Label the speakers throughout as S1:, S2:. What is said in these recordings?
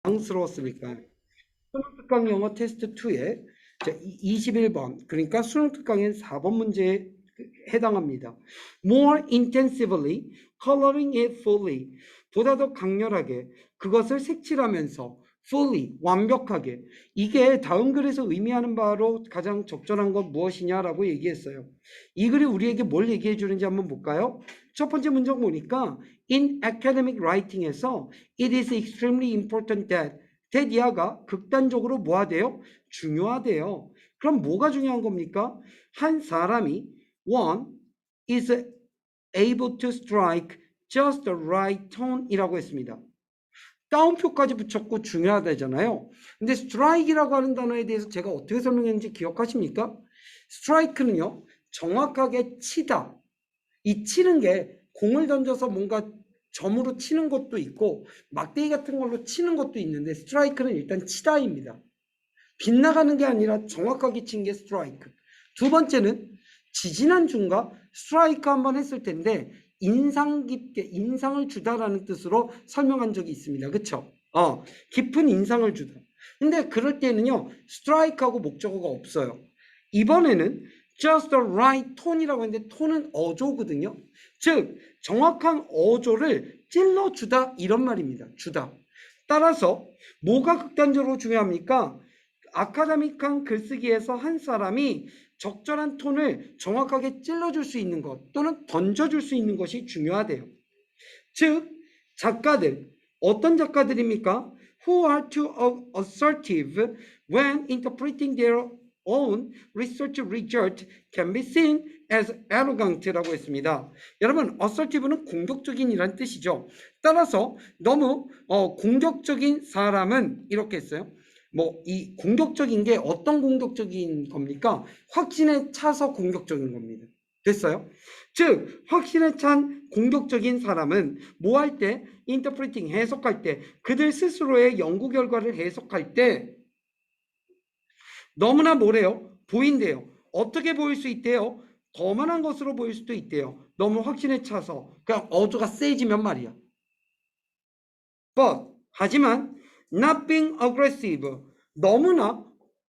S1: 당스러웠을까요? 수능 특강 영어 테스트 2에 21번, 그러니까 수능 특강엔 4번 문제에 해당합니다. More intensively, coloring it fully. 보다 더 강렬하게 그것을 색칠하면서 fully, 완벽하게. 이게 다음 글에서 의미하는 바로 가장 적절한 건 무엇이냐라고 얘기했어요. 이 글이 우리에게 뭘 얘기해 주는지 한번 볼까요? 첫 번째 문장 보니까 in academic writing에서 it is extremely important that 이하가 극단적으로 뭐하대요? 중요하대요. 그럼 뭐가 중요한 겁니까? 한 사람이 one is able to strike just the right tone 이라고 했습니다. 따옴표까지 붙였고 중요하다잖아요. 근데 strike이라고 하는 단어에 대해서 제가 어떻게 설명했는지 기억하십니까? strike는요, 정확하게 치다. 이 치는 게 공을 던져서 뭔가 점으로 치는 것도 있고 막대기 같은 걸로 치는 것도 있는데 스트라이크는 일단 치다입니다. 빗나가는 게 아니라 정확하게 친 게 스트라이크. 두 번째는 지지난주인가 스트라이크 한번 했을 텐데 인상 깊게 인상을 주다라는 뜻으로 설명한 적이 있습니다. 그쵸? 깊은 인상을 주다. 근데 그럴 때는요 스트라이크하고 목적어가 없어요. 이번에는 just the right tone이라고 했는데 톤은 어조거든요. 즉 정확한 어조를 찔러주다 이런 말입니다. 주다. 따라서 뭐가 극단적으로 중요합니까? 아카데믹한 글쓰기에서 한 사람이 적절한 톤을 정확하게 찔러줄 수 있는 것 또는 던져줄 수 있는 것이 중요하대요. 즉 작가들, 어떤 작가들입니까? Who are too assertive when interpreting their own research result can be seen as arrogant라고 했습니다. 여러분, assertive는 공격적인이란 뜻이죠. 따라서 너무 공격적인 사람은 이렇게 했어요. 이 공격적인 게 어떤 공격적인 겁니까? 확신에 차서 공격적인 겁니다. 됐어요? 즉 확신에 찬 공격적인 사람은 뭐 할 때? 인터프리팅, 해석할 때, 그들 스스로의 연구 결과를 해석할 때 너무나 뭐래요? 보인대요. 어떻게 보일 수 있대요? 거만한 것으로 보일 수도 있대요. 너무 확신에 차서 그냥 어조가 세지면 말이야. But 하지만 not being aggressive, 너무나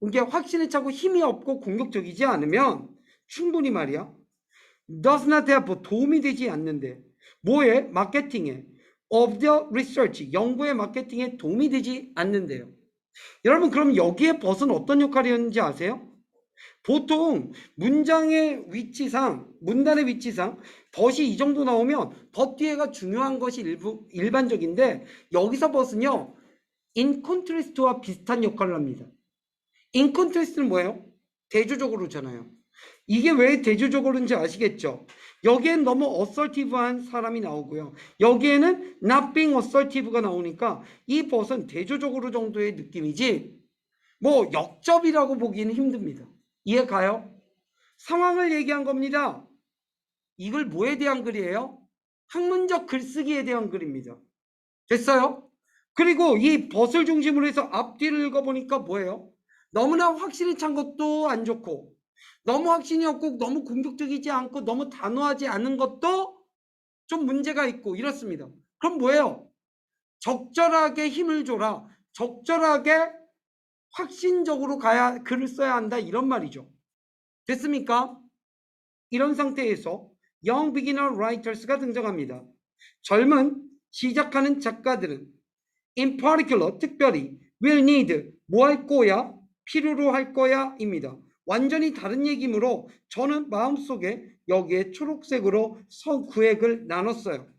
S1: 이게 확신에 차고 힘이 없고 공격적이지 않으면 충분히 말이야 does not have, 도움이 되지 않는데 뭐에? 마케팅에 of the research, 연구의 마케팅에 도움이 되지 않는데요. 여러분 그럼 여기에 벗은 어떤 역할이었는지 아세요? 보통 문장의 위치상, 문단의 위치상 벗이 이 정도 나오면 벗 뒤에가 중요한 것이 일반적인데 여기서 벗은요 in contrast와 비슷한 역할을 합니다. in contrast는 뭐예요? 대조적으로잖아요. 이게 왜 대조적으로인지 아시겠죠? 여기엔 너무 assertive한 사람이 나오고요. 여기에는 not being assertive가 나오니까 이 벗은 대조적으로 정도의 느낌이지 역접이라고 보기는 힘듭니다. 이해 가요? 상황을 얘기한 겁니다. 이걸 뭐에 대한 글이에요? 학문적 글쓰기에 대한 글입니다. 됐어요? 그리고 이 벗을 중심으로 해서 앞뒤를 읽어보니까 뭐예요? 너무나 확신이 찬 것도 안 좋고 너무 확신이 없고 너무 공격적이지 않고 너무 단호하지 않은 것도 좀 문제가 있고 이렇습니다. 그럼 뭐예요? 적절하게 힘을 줘라. 적절하게 확신적으로 가야 글을 써야 한다 이런 말이죠. 됐습니까? 이런 상태에서 Young Beginner Writers가 등장합니다. 젊은 시작하는 작가들은 in particular, 특별히 will need, 뭐 할 거야? 필요로 할 거야? 입니다. 완전히 다른 얘기므로 저는 마음속에 여기에 초록색으로 구획을 나눴어요.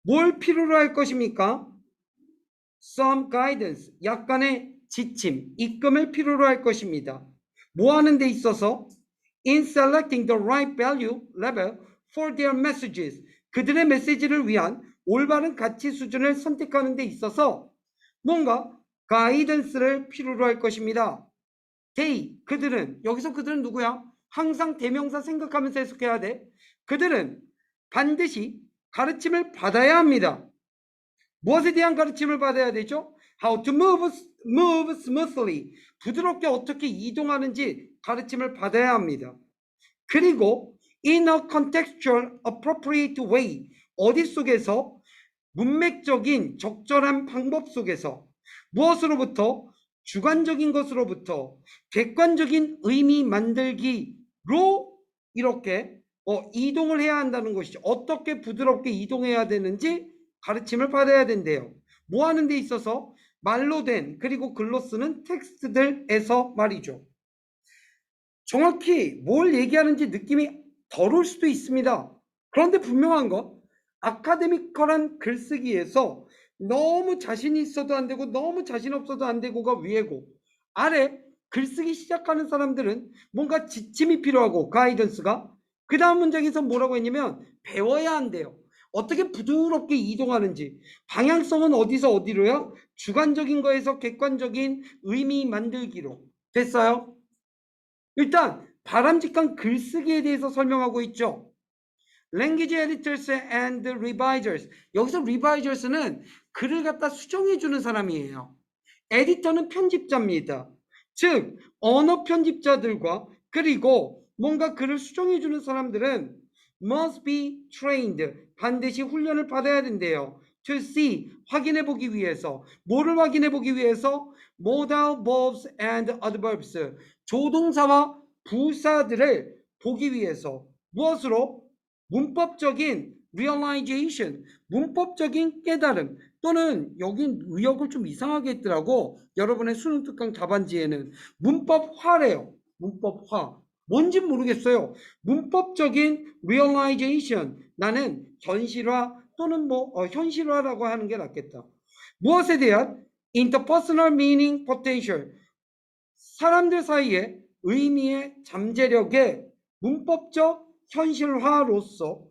S1: 뭘 필요로 할 것입니까? Some guidance, 약간의 지침, 입금을 필요로 할 것입니다. 뭐 하는 데 있어서? In selecting the right value level for their messages, 그들의 메시지를 위한 올바른 가치 수준을 선택하는 데 있어서 뭔가 가이던스를 필요로 할 것입니다. They, 그들은, 여기서 그들은 누구야? 항상 대명사 생각하면서 해석해야 돼. 그들은 반드시 가르침을 받아야 합니다. 무엇에 대한 가르침을 받아야 되죠? How to move smoothly, 부드럽게 어떻게 이동하는지 가르침을 받아야 합니다. 그리고 in a contextual appropriate way, 어디 속에서 문맥적인 적절한 방법 속에서 무엇으로부터? 주관적인 것으로부터 객관적인 의미 만들기로 이렇게 이동을 해야 한다는 것이죠. 어떻게 부드럽게 이동해야 되는지 가르침을 받아야 된대요. 뭐 하는 데 있어서? 말로 된 그리고 글로 쓰는 텍스트들에서 말이죠. 정확히 뭘 얘기하는지 느낌이 덜 올 수도 있습니다. 그런데 분명한 거, 아카데미컬한 글쓰기에서 너무 자신 있어도 안 되고 너무 자신 없어도 안 되고가 위에고, 아래 글쓰기 시작하는 사람들은 뭔가 지침이 필요하고 가이던스가, 그 다음 문장에서 뭐라고 했냐면 배워야 한대요. 어떻게 부드럽게 이동하는지, 방향성은 어디서 어디로요? 주관적인 거에서 객관적인 의미 만들기로. 됐어요? 일단 바람직한 글쓰기에 대해서 설명하고 있죠. Language editors and revisers. 여기서 revisers는 글을 갖다 수정해 주는 사람이에요. 에디터는 편집자입니다. 즉 언어 편집자들과 그리고 뭔가 글을 수정해 주는 사람들은 must be trained. 반드시 훈련을 받아야 된대요. To see. 확인해 보기 위해서. 뭐를 확인해 보기 위해서? Modal verbs and adverbs. 조동사와 부사들을 보기 위해서. 무엇으로? 문법적인 realization, 문법적인 깨달음, 또는 여긴 의역을 좀 이상하게 했더라고. 여러분의 수능 특강 답안지에는 문법화래요. 문법화. 뭔진 모르겠어요. 문법적인 realization. 나는 현실화 또는 현실화라고 하는 게 낫겠다. 무엇에 대한? interpersonal meaning potential. 사람들 사이에 의미의 잠재력의 문법적 현실화로서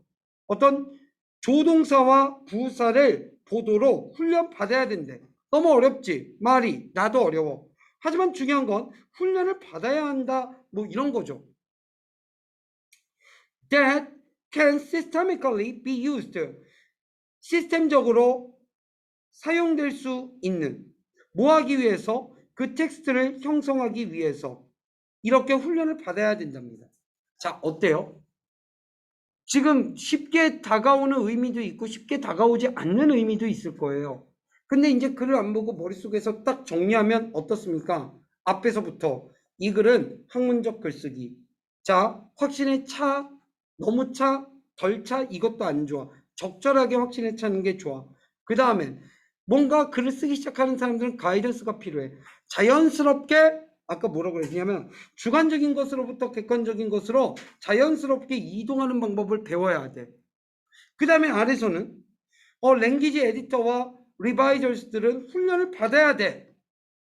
S1: 어떤 조동사와 부사를 보도록 훈련받아야 된대. 너무 어렵지? 말이. 나도 어려워. 하지만 중요한 건 훈련을 받아야 한다. 뭐 이런 거죠. That can systemically be used. 시스템적으로 사용될 수 있는. 뭐 하기 위해서? 그 텍스트를 형성하기 위해서. 이렇게 훈련을 받아야 된답니다. 자, 어때요? 지금 쉽게 다가오는 의미도 있고 쉽게 다가오지 않는 의미도 있을 거예요. 근데 이제 글을 안 보고 머릿속에서 딱 정리하면 어떻습니까? 앞에서부터 이 글은 학문적 글쓰기. 자, 확신에 차, 너무 차, 덜 차, 이것도 안 좋아. 적절하게 확신에 차는 게 좋아. 그 다음에 뭔가 글을 쓰기 시작하는 사람들은 가이던스가 필요해. 자연스럽게 아까 뭐라고 그랬냐면 주관적인 것으로부터 객관적인 것으로 자연스럽게 이동하는 방법을 배워야 돼. 그 다음에 아래서는 랭귀지 에디터와 리바이저스들은 훈련을 받아야 돼.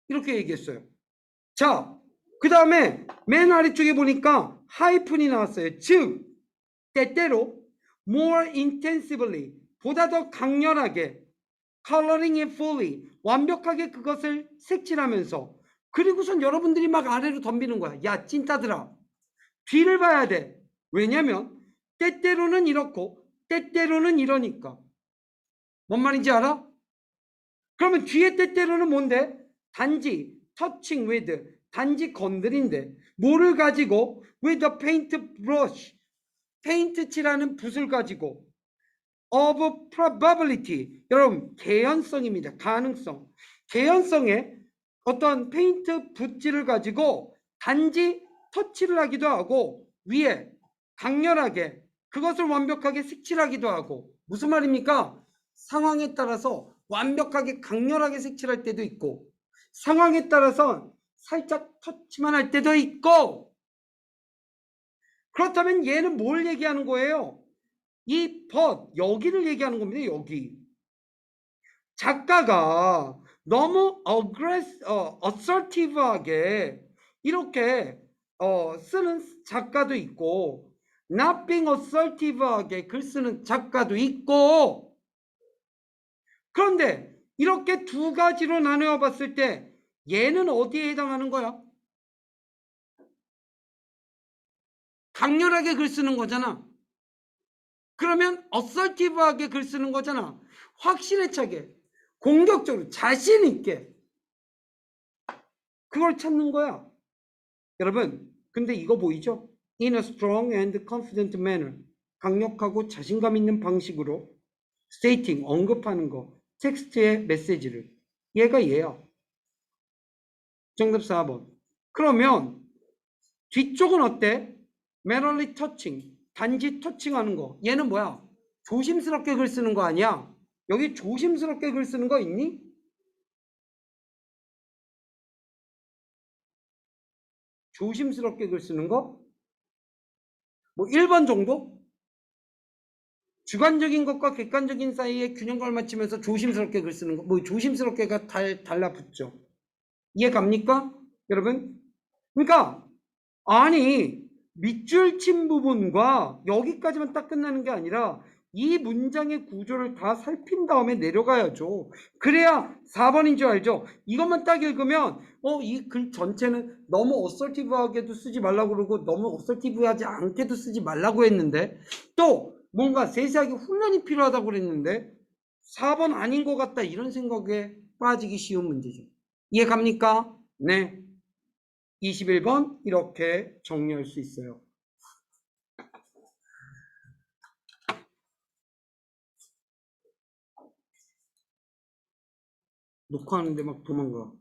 S1: 이렇게 얘기했어요. 자, 그 다음에 맨 아래쪽에 보니까 하이픈이 나왔어요. 즉, 때때로 more intensively, 보다 더 강렬하게, coloring it fully, 완벽하게 그것을 색칠하면서, 그리고선 여러분들이 막 아래로 덤비는 거야. 야, 찐따들아. 뒤를 봐야 돼. 왜냐면 때때로는 이렇고 때때로는 이러니까. 뭔 말인지 알아? 그러면 뒤에 때때로는 뭔데? 단지 touching with, 단지 건드린데. 뭐를 가지고? with a paint brush, 페인트 칠하는 붓을 가지고. of probability, 여러분 개연성입니다. 가능성. 개연성에 어떤 페인트 붓질을 가지고 단지 터치를 하기도 하고 위에 강렬하게 그것을 완벽하게 색칠하기도 하고. 무슨 말입니까? 상황에 따라서 완벽하게 강렬하게 색칠할 때도 있고 상황에 따라서 살짝 터치만 할 때도 있고. 그렇다면 얘는 뭘 얘기하는 거예요? 이 여기를 얘기하는 겁니다. 여기. 작가가 너무 assertive하게 이렇게 쓰는 작가도 있고 not being assertive하게 글 쓰는 작가도 있고. 그런데 이렇게 두 가지로 나누어 봤을 때 얘는 어디에 해당하는 거야? 강렬하게 글 쓰는 거잖아. 그러면 assertive하게 글 쓰는 거잖아. 확신에 차게, 공격적으로, 자신 있게 그걸 찾는 거야. 여러분, 근데 이거 보이죠? In a strong and confident manner. 강력하고 자신감 있는 방식으로 stating, 언급하는 거, 텍스트의 메시지를. 얘가 얘야. 정답 4번. 그러면 뒤쪽은 어때? merely touching, 단지 터칭하는 거. 얘는 뭐야? 조심스럽게 글 쓰는 거 아니야? 여기 조심스럽게 글 쓰는 거 있니? 조심스럽게 글 쓰는 거? 뭐 1번 정도? 주관적인 것과 객관적인 사이에 균형감을 맞추면서 조심스럽게 글 쓰는 거. 뭐 조심스럽게가 달라붙죠. 이해 갑니까? 여러분? 그러니까 아니 밑줄 친 부분과 여기까지만 딱 끝나는 게 아니라 이 문장의 구조를 다 살핀 다음에 내려가야죠. 그래야 4번인 줄 알죠? 이것만 딱 읽으면 이 글 전체는 너무 어설티브하게도 쓰지 말라고 그러고 너무 어설티브하지 않게도 쓰지 말라고 했는데 또 뭔가 세세하게 훈련이 필요하다고 그랬는데 4번 아닌 것 같다 이런 생각에 빠지기 쉬운 문제죠. 이해 갑니까? 네. 21번 이렇게 정리할 수 있어요. 녹화하는데 막 도망가.